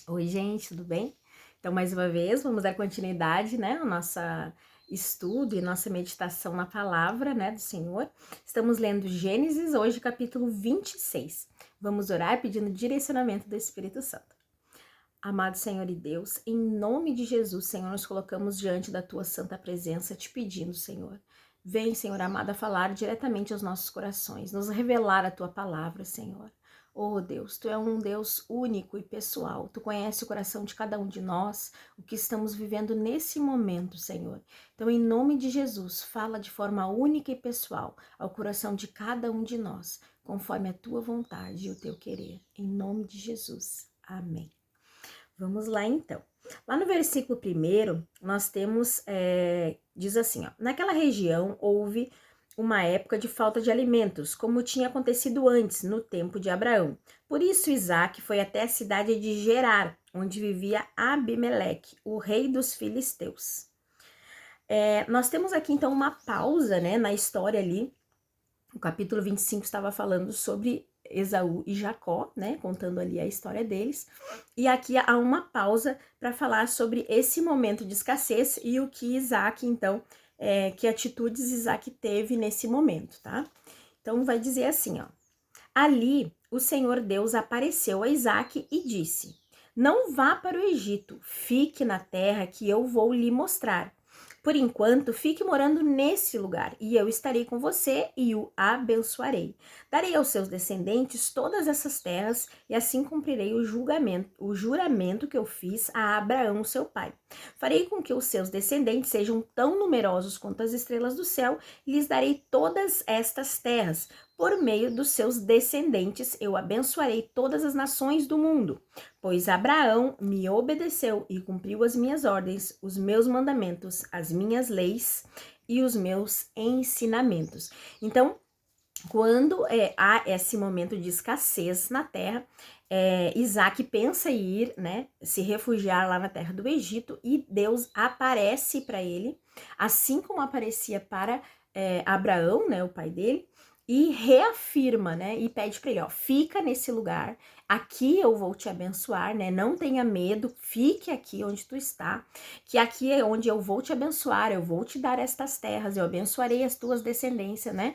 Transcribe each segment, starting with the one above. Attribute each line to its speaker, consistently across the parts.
Speaker 1: Oi, gente, tudo bem? Então, mais uma vez, vamos dar continuidade, né, ao nosso estudo e nossa meditação na palavra, né, do Senhor. Estamos lendo Gênesis, hoje, capítulo 26. Vamos orar pedindo direcionamento do Espírito Santo. Amado Senhor e Deus, em nome de Jesus, Senhor, nos colocamos diante da Tua santa presença, te pedindo, Senhor. Vem, Senhor amado, a falar diretamente aos nossos corações, nos revelar a Tua palavra, Senhor. Oh Deus, Tu é um Deus único e pessoal. Tu conhece o coração de cada um de nós, o que estamos vivendo nesse momento, Senhor. Então, em nome de Jesus, fala de forma única e pessoal ao coração de cada um de nós, conforme a Tua vontade e o Teu querer. Em nome de Jesus. Amém. Vamos lá então. Lá no versículo 1, nós temos, diz assim, ó, naquela região houve uma época de falta de alimentos, como tinha acontecido antes, no tempo de Abraão. Por isso Isaac foi até a cidade de Gerar, onde vivia Abimeleque, o rei dos filisteus. Nós temos aqui então uma pausa, né, na história ali. O capítulo 25 estava falando sobre Esaú e Jacó, né, contando ali a história deles. E aqui há uma pausa para falar sobre esse momento de escassez e o que Isaac, então, que atitudes Isaac teve nesse momento, tá? Então vai dizer assim, ó. Ali o Senhor Deus apareceu a Isaac e disse: Não vá para o Egito, fique na terra que eu vou lhe mostrar. Por enquanto, fique morando nesse lugar, e eu estarei com você e o abençoarei. Darei aos seus descendentes todas essas terras, e assim cumprirei o juramento que eu fiz a Abraão, seu pai. Farei com que os seus descendentes sejam tão numerosos quanto as estrelas do céu, e lhes darei todas estas terras. Por meio dos seus descendentes, eu abençoarei todas as nações do mundo, pois Abraão me obedeceu e cumpriu as minhas ordens, os meus mandamentos, as minhas leis e os meus ensinamentos. Então, quando há esse momento de escassez na terra, Isaac pensa em ir, né, se refugiar lá na terra do Egito, e Deus aparece para ele, assim como aparecia para Abraão, né, o pai dele, e reafirma, né, e pede para ele, ó, fica nesse lugar, aqui eu vou te abençoar, né, não tenha medo, fique aqui onde tu está, que aqui é onde eu vou te abençoar, eu vou te dar estas terras, eu abençoarei as tuas descendências, né,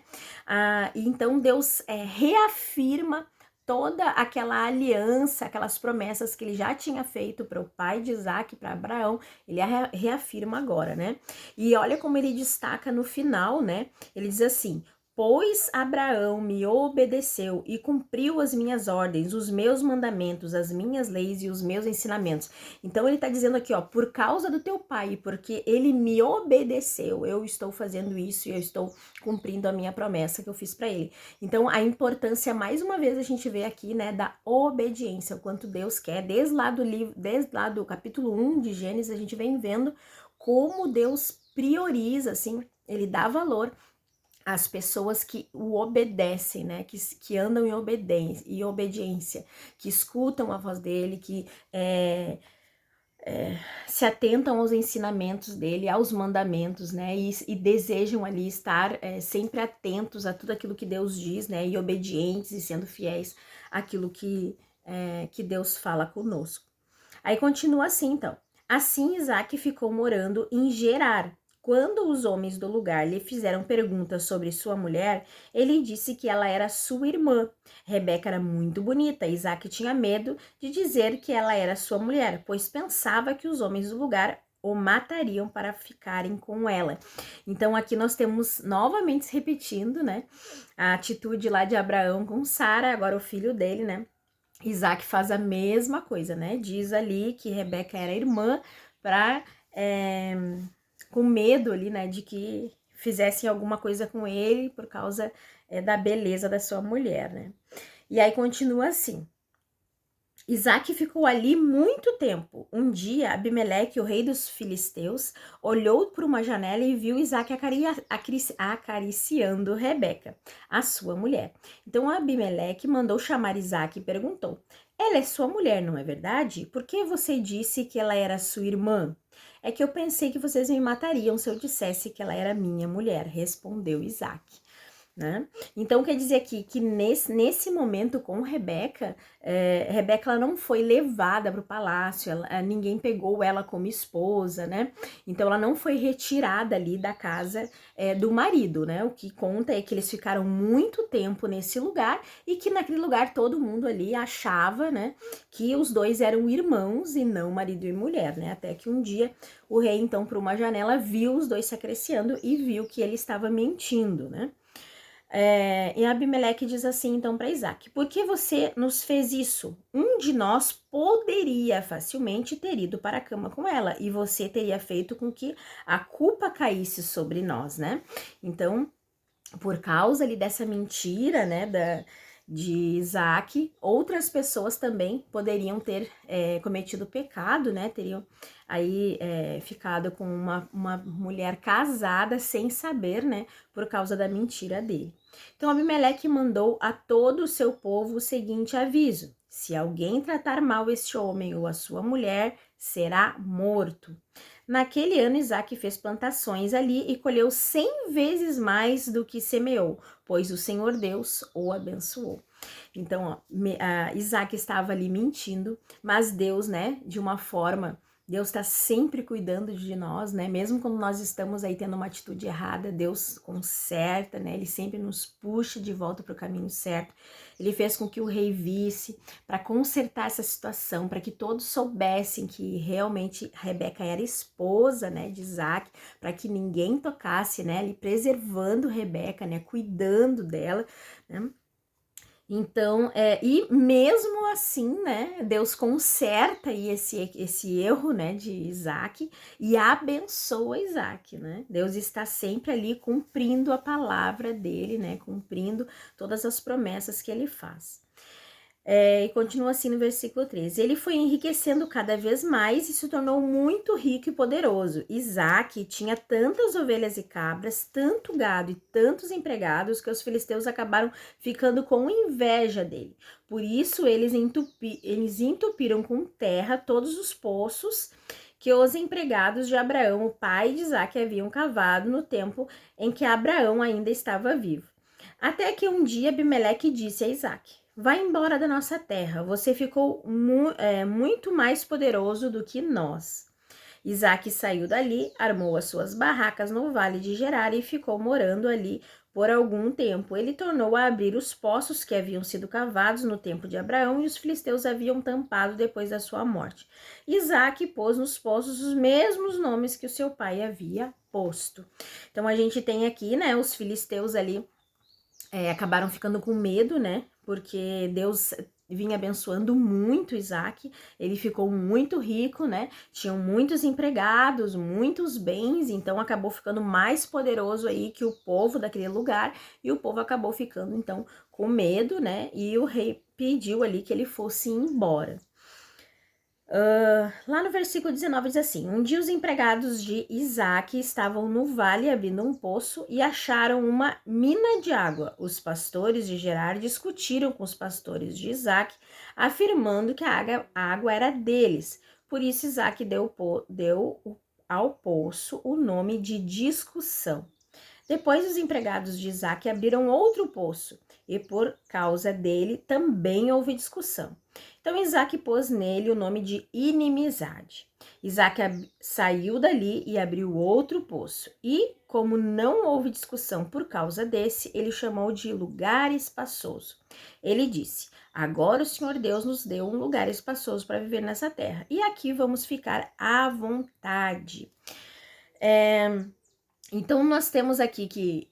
Speaker 1: então Deus reafirma toda aquela aliança, aquelas promessas que ele já tinha feito para o pai de Isaac, para Abraão, ele reafirma agora, né? E olha como ele destaca no final, né? Ele diz assim: Pois Abraão me obedeceu e cumpriu as minhas ordens, os meus mandamentos, as minhas leis e os meus ensinamentos. Então ele está dizendo aqui, ó, por causa do teu pai, porque ele me obedeceu, eu estou fazendo isso e eu estou cumprindo a minha promessa que eu fiz para ele. Então a importância, mais uma vez, a gente vê aqui, né, da obediência, o quanto Deus quer. Desde lá do capítulo 1 de Gênesis, a gente vem vendo como Deus prioriza, assim, ele dá valor as pessoas que o obedecem, né, que andam em obediência, que escutam a voz dele, que se atentam aos ensinamentos dele, aos mandamentos, né, e desejam ali estar sempre atentos a tudo aquilo que Deus diz, né, e obedientes e sendo fiéis àquilo que Deus fala conosco. Aí continua assim, então. Assim Isaac ficou morando em Gerar. Quando os homens do lugar lhe fizeram perguntas sobre sua mulher, ele disse que ela era sua irmã. Rebeca era muito bonita. Isaac tinha medo de dizer que ela era sua mulher, pois pensava que os homens do lugar o matariam para ficarem com ela. Então aqui nós temos novamente repetindo, né, a atitude lá de Abraão com Sara, agora o filho dele, né? Isaac faz a mesma coisa, né? Diz ali que Rebeca era irmã para com medo ali, né, de que fizessem alguma coisa com ele por causa da beleza da sua mulher, né? E aí continua assim. Isaac ficou ali muito tempo. Um dia, Abimeleque, o rei dos filisteus, olhou por uma janela e viu Isaac acariciando Rebeca, a sua mulher. Então, Abimeleque mandou chamar Isaac e perguntou: Ela é sua mulher, não é verdade? Por que você disse que ela era sua irmã? É que eu pensei que vocês me matariam se eu dissesse que ela era minha mulher, respondeu Isaac. né? Então quer dizer aqui que nesse momento com Rebeca, Rebeca ela não foi levada para o palácio, ninguém pegou ela como esposa, né? Então ela não foi retirada ali da casa do marido, né? O que conta é que eles ficaram muito tempo nesse lugar e que naquele lugar todo mundo ali achava, né, que os dois eram irmãos e não marido e mulher, né? Até que um dia o rei então por uma janela viu os dois se acariciando e viu que ele estava mentindo, né? E Abimeleque diz assim então para Isaac: por que você nos fez isso? Um de nós poderia facilmente ter ido para a cama com ela e você teria feito com que a culpa caísse sobre nós, né? Então, por causa ali dessa mentira, né, de Isaac, outras pessoas também poderiam ter cometido pecado, né? Teriam aí ficado com uma mulher casada sem saber, né? Por causa da mentira dele. Então Abimeleque mandou a todo o seu povo o seguinte aviso: se alguém tratar mal este homem ou a sua mulher, será morto. Naquele ano, Isaac fez plantações ali e colheu 100 vezes mais do que semeou, pois o Senhor Deus o abençoou. Então, Isaac estava ali mentindo, mas Deus, né, de uma forma, Deus está sempre cuidando de nós, né? Mesmo quando nós estamos aí tendo uma atitude errada, Deus conserta, né? Ele sempre nos puxa de volta para o caminho certo. Ele fez com que o rei visse para consertar essa situação, para que todos soubessem que realmente Rebeca era esposa, né, de Isaac, para que ninguém tocasse, né? Ali preservando Rebeca, né? Cuidando dela, né? Então, e mesmo assim, né, Deus conserta aí esse erro, né, de Isaac e abençoa Isaac, né? Deus está sempre ali cumprindo a palavra dele, né, cumprindo todas as promessas que ele faz. E continua assim no versículo 13. Ele foi enriquecendo cada vez mais e se tornou muito rico e poderoso. Isaac tinha tantas ovelhas e cabras, tanto gado e tantos empregados que os filisteus acabaram ficando com inveja dele. Por isso eles entupiram com terra todos os poços que os empregados de Abraão, o pai de Isaac, haviam cavado no tempo em que Abraão ainda estava vivo. Até que um dia Abimeleque disse a Isaac: vai embora da nossa terra, você ficou muito mais poderoso do que nós. Isaac saiu dali, armou as suas barracas no vale de Gerar e ficou morando ali por algum tempo. Ele tornou a abrir os poços que haviam sido cavados no tempo de Abraão e os filisteus haviam tampado depois da sua morte. Isaac pôs nos poços os mesmos nomes que o seu pai havia posto. Então a gente tem aqui, né, os filisteus ali acabaram ficando com medo, né? Porque Deus vinha abençoando muito Isaac, ele ficou muito rico, né? Tinham muitos empregados, muitos bens, então acabou ficando mais poderoso aí que o povo daquele lugar, e o povo acabou ficando então com medo, né? E o rei pediu ali que ele fosse embora. Lá no versículo 19 diz assim: um dia os empregados de Isaac estavam no vale abrindo um poço e acharam uma mina de água. Os pastores de Gerar discutiram com os pastores de Isaac, afirmando que a água era deles. Por isso Isaac deu ao poço o nome de discussão. Depois os empregados de Isaac abriram outro poço, e por causa dele também houve discussão. Então Isaac pôs nele o nome de inimizade. Isaac saiu dali e abriu outro poço, e como não houve discussão por causa desse, ele chamou de lugar espaçoso. Ele disse: agora o Senhor Deus nos deu um lugar espaçoso para viver nessa terra, e aqui vamos ficar à vontade. Então, nós temos aqui que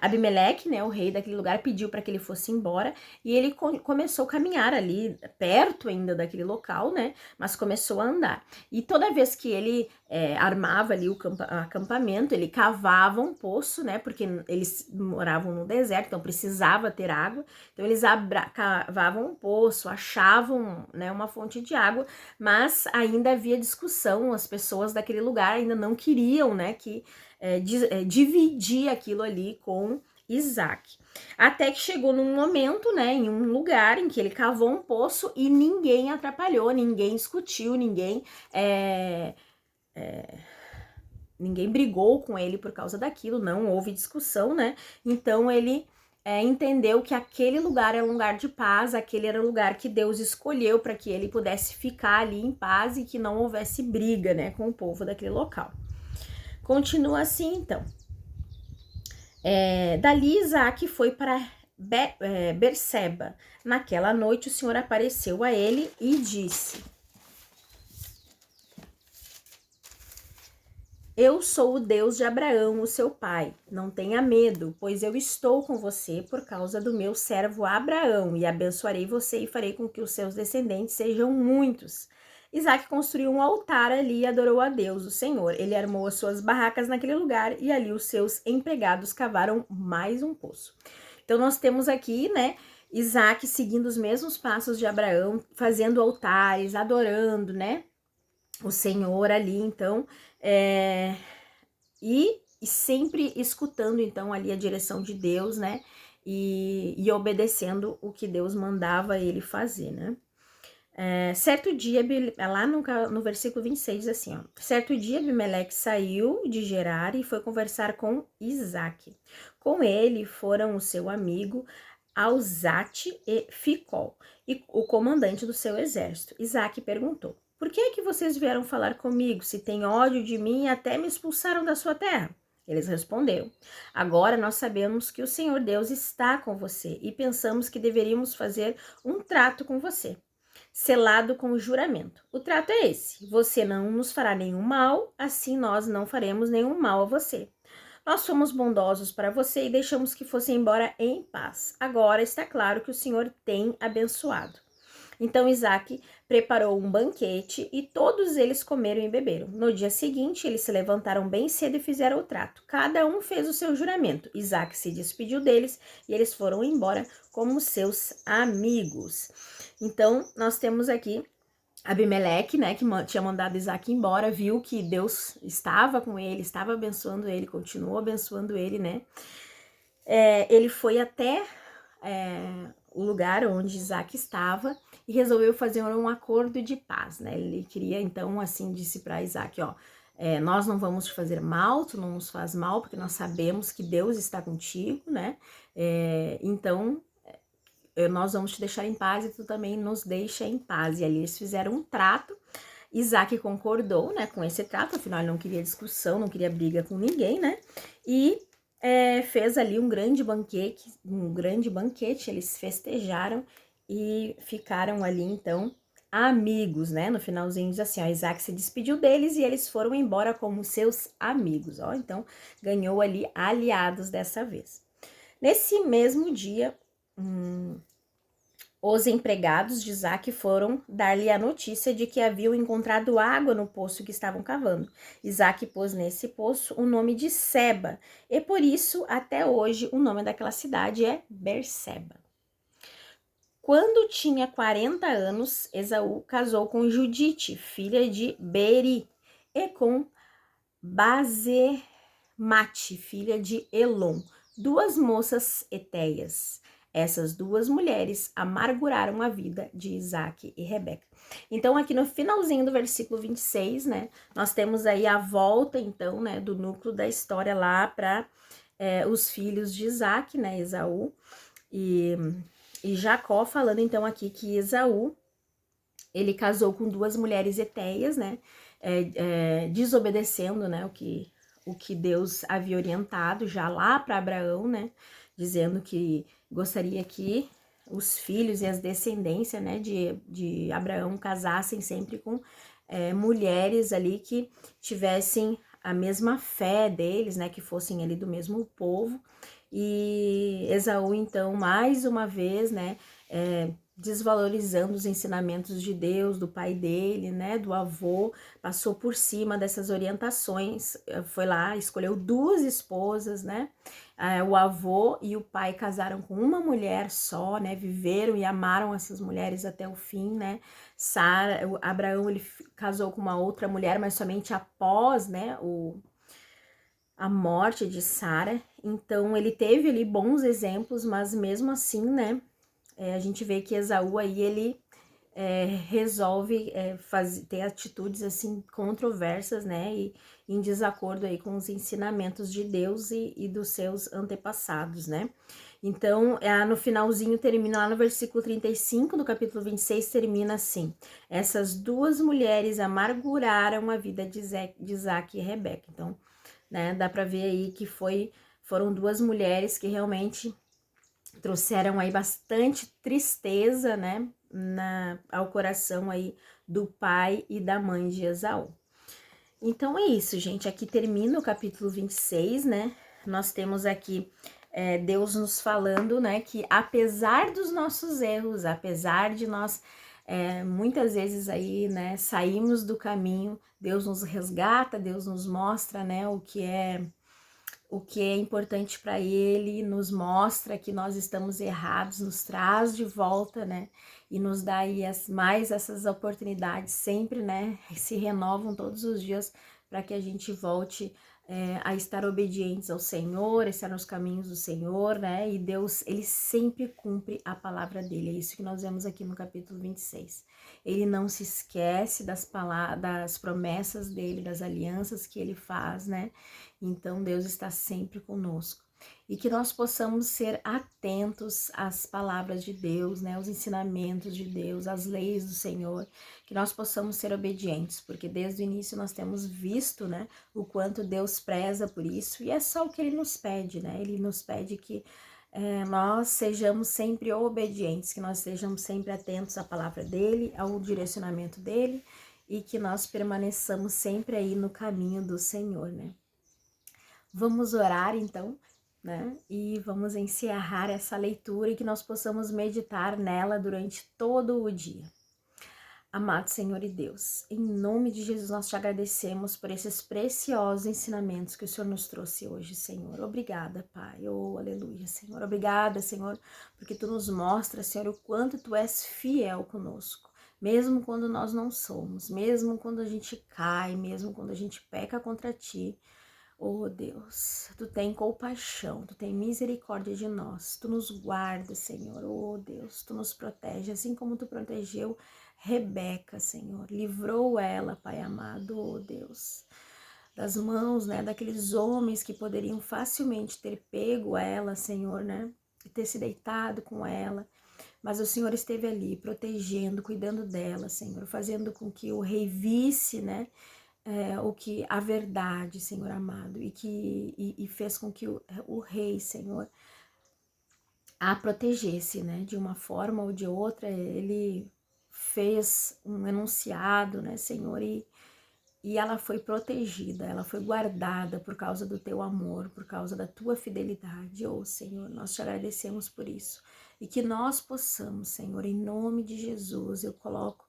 Speaker 1: Abimeleque, né, o rei daquele lugar, pediu para que ele fosse embora e ele começou a caminhar ali, perto ainda daquele local, né, mas começou a andar. E toda vez que ele armava ali o acampamento, ele cavava um poço, né, porque eles moravam no deserto, então precisava ter água. Então, eles cavavam um poço, achavam, né, uma fonte de água, mas ainda havia discussão, as pessoas daquele lugar ainda não queriam, né, que dividir aquilo ali com Isaac. Até que chegou num momento, né, em um lugar em que ele cavou um poço e ninguém atrapalhou, ninguém discutiu, ninguém ninguém brigou com ele por causa daquilo, não houve discussão, né? Então ele entendeu que aquele lugar era um lugar de paz, aquele era o lugar que Deus escolheu para que ele pudesse ficar ali em paz e que não houvesse briga, né, com o povo daquele local. Continua assim, então. Dali Isaac foi para Berseba. Naquela noite o Senhor apareceu a ele e disse: Eu sou o Deus de Abraão, o seu pai. Não tenha medo, pois eu estou com você por causa do meu servo Abraão, e abençoarei você e farei com que os seus descendentes sejam muitos. Isaac construiu um altar ali e adorou a Deus, o Senhor. Ele armou as suas barracas naquele lugar e ali os seus empregados cavaram mais um poço. Então nós temos aqui, né, Isaac seguindo os mesmos passos de Abraão, fazendo altares, adorando, né, o Senhor ali, então, e sempre escutando, então, ali a direção de Deus, né, e obedecendo o que Deus mandava ele fazer, né. Certo dia, lá no versículo 26 diz assim, ó, certo dia Abimeleque saiu de Gerar e foi conversar com Isaac. Com ele foram o seu amigo Alzate e Ficol, e o comandante do seu exército. Isaac perguntou: por que é que vocês vieram falar comigo, se têm ódio de mim e até me expulsaram da sua terra? Eles responderam: agora nós sabemos que o Senhor Deus está com você e pensamos que deveríamos fazer um trato com você, selado com o juramento. O trato é esse: você não nos fará nenhum mal, assim nós não faremos nenhum mal a você. Nós fomos bondosos para você e deixamos que fosse embora em paz. Agora está claro que o Senhor tem abençoado. Então Isaac preparou um banquete e todos eles comeram e beberam. No dia seguinte, eles se levantaram bem cedo e fizeram o trato. Cada um fez o seu juramento. Isaac se despediu deles e eles foram embora como seus amigos. Então, nós temos aqui Abimeleque, né, que tinha mandado Isaac embora, viu que Deus estava com ele, estava abençoando ele, continuou abençoando ele, né. Ele foi até o lugar onde Isaac estava e resolveu fazer um acordo de paz, né. Ele queria, então, assim, disse para Isaac, ó, nós não vamos te fazer mal, tu não nos faz mal, porque nós sabemos que Deus está contigo, né, então nós vamos te deixar em paz e tu também nos deixa em paz. E ali eles fizeram um trato. Isaac concordou, né, com esse trato, afinal ele não queria discussão, não queria briga com ninguém, né, e fez ali um grande banquete, eles festejaram e ficaram ali, então, amigos, né, no finalzinho diz assim, ó, Isaac se despediu deles e eles foram embora como seus amigos, ó, então ganhou ali aliados dessa vez. Nesse mesmo dia, os empregados de Isaac foram dar-lhe a notícia de que haviam encontrado água no poço que estavam cavando. Isaac pôs nesse poço o nome de Seba, e por isso, até hoje, o nome daquela cidade é Berseba. Quando tinha 40 anos, Esaú casou com Judite, filha de Beri, e com Basemate, filha de Elon, duas moças etéias. Essas duas mulheres amarguraram a vida de Isaac e Rebeca. Então, aqui no finalzinho do versículo 26, né, nós temos aí a volta, então, né, do núcleo da história lá para os filhos de Isaac, né, Esaú e Jacó, falando então aqui que Esaú, ele casou com duas mulheres etéias, né, desobedecendo, né, o que Deus havia orientado já lá para Abraão, né, dizendo que gostaria que os filhos e as descendências, né, de Abraão casassem sempre com mulheres ali que tivessem a mesma fé deles, né, que fossem ali do mesmo povo. E Esaú, então, mais uma vez, né, desvalorizando os ensinamentos de Deus, do pai dele, né, do avô, passou por cima dessas orientações, foi lá, escolheu duas esposas, né, o avô e o pai casaram com uma mulher só, né, viveram e amaram essas mulheres até o fim, né, Abraão, ele casou com uma outra mulher, mas somente após, né, a morte de Sara. Então ele teve ali bons exemplos, mas mesmo assim, né, a gente vê que Esaú aí, ele resolve ter atitudes assim controversas, né, e em desacordo aí com os ensinamentos de Deus e dos seus antepassados, né. Então, no finalzinho termina lá no versículo 35 do capítulo 26, termina assim: essas duas mulheres amarguraram a vida de Isaac e Rebeca. Então, né, dá para ver aí que foram duas mulheres que realmente trouxeram aí bastante tristeza, né, ao coração aí do pai e da mãe de Esaú. Então é isso, gente. Aqui termina o capítulo 26, né? Nós temos aqui Deus nos falando, né, que apesar dos nossos erros, apesar de nós muitas vezes aí, né, saímos do caminho, Deus nos resgata, Deus nos mostra, né, o que é importante para ele, nos mostra que nós estamos errados, nos traz de volta, né? E nos dá aí mais essas oportunidades sempre, né? Se renovam todos os dias para que a gente volte a estar obedientes ao Senhor, estar nos caminhos do Senhor, né? E Deus, ele sempre cumpre a palavra dele. É isso que nós vemos aqui no capítulo 26. Ele não se esquece das promessas dele, das alianças que ele faz, né? Então, Deus está sempre conosco. E que nós possamos ser atentos às palavras de Deus, né, aos ensinamentos de Deus, às leis do Senhor, que nós possamos ser obedientes, porque desde o início nós temos visto, né, o quanto Deus preza por isso, e é só o que Ele nos pede, né, Ele nos pede que nós sejamos sempre obedientes, que nós sejamos sempre atentos à palavra dEle, ao direcionamento dEle, e que nós permaneçamos sempre aí no caminho do Senhor, né. Vamos orar então, né? E vamos encerrar essa leitura e que nós possamos meditar nela durante todo o dia. Amado Senhor e Deus, em nome de Jesus nós te agradecemos por esses preciosos ensinamentos que o Senhor nos trouxe hoje, Senhor. Obrigada, Pai. Oh, aleluia, Senhor. Obrigada, Senhor, porque tu nos mostras, Senhor, o quanto tu és fiel conosco. Mesmo quando nós não somos, mesmo quando a gente cai, mesmo quando a gente peca contra ti. Oh Deus, tu tem compaixão, tu tem misericórdia de nós, tu nos guarda, Senhor. Oh Deus, tu nos protege, assim como tu protegeu Rebeca, Senhor. Livrou ela, Pai amado, oh Deus, das mãos, né, daqueles homens que poderiam facilmente ter pego ela, Senhor, né, e ter se deitado com ela. Mas o Senhor esteve ali, protegendo, cuidando dela, Senhor, fazendo com que o rei visse, né, o que a verdade, Senhor amado, e fez com que o rei, Senhor, a protegesse, né, de uma forma ou de outra. Ele fez um enunciado, né, Senhor, e ela foi protegida, ela foi guardada por causa do teu amor, por causa da tua fidelidade. Oh, Senhor, nós te agradecemos por isso. E que nós possamos, Senhor, em nome de Jesus, eu coloco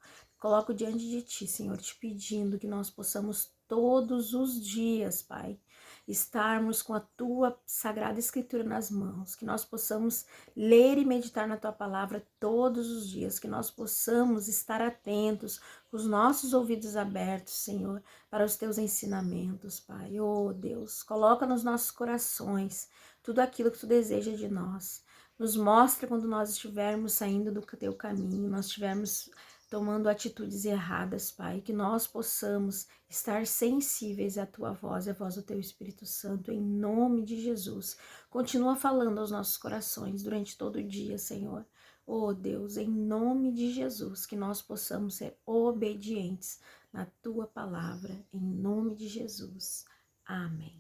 Speaker 1: diante de ti, Senhor, te pedindo que nós possamos todos os dias, Pai, estarmos com a tua sagrada escritura nas mãos, que nós possamos ler e meditar na tua palavra todos os dias, que nós possamos estar atentos, com os nossos ouvidos abertos, Senhor, para os teus ensinamentos, Pai. Oh, Deus, coloca nos nossos corações tudo aquilo que tu deseja de nós. Nos mostra quando nós estivermos saindo do teu caminho, nós estivermos tomando atitudes erradas, Pai, que nós possamos estar sensíveis à tua voz e à voz do teu Espírito Santo, em nome de Jesus. Continua falando aos nossos corações durante todo o dia, Senhor. Oh Deus, em nome de Jesus, que nós possamos ser obedientes na tua palavra, em nome de Jesus. Amém.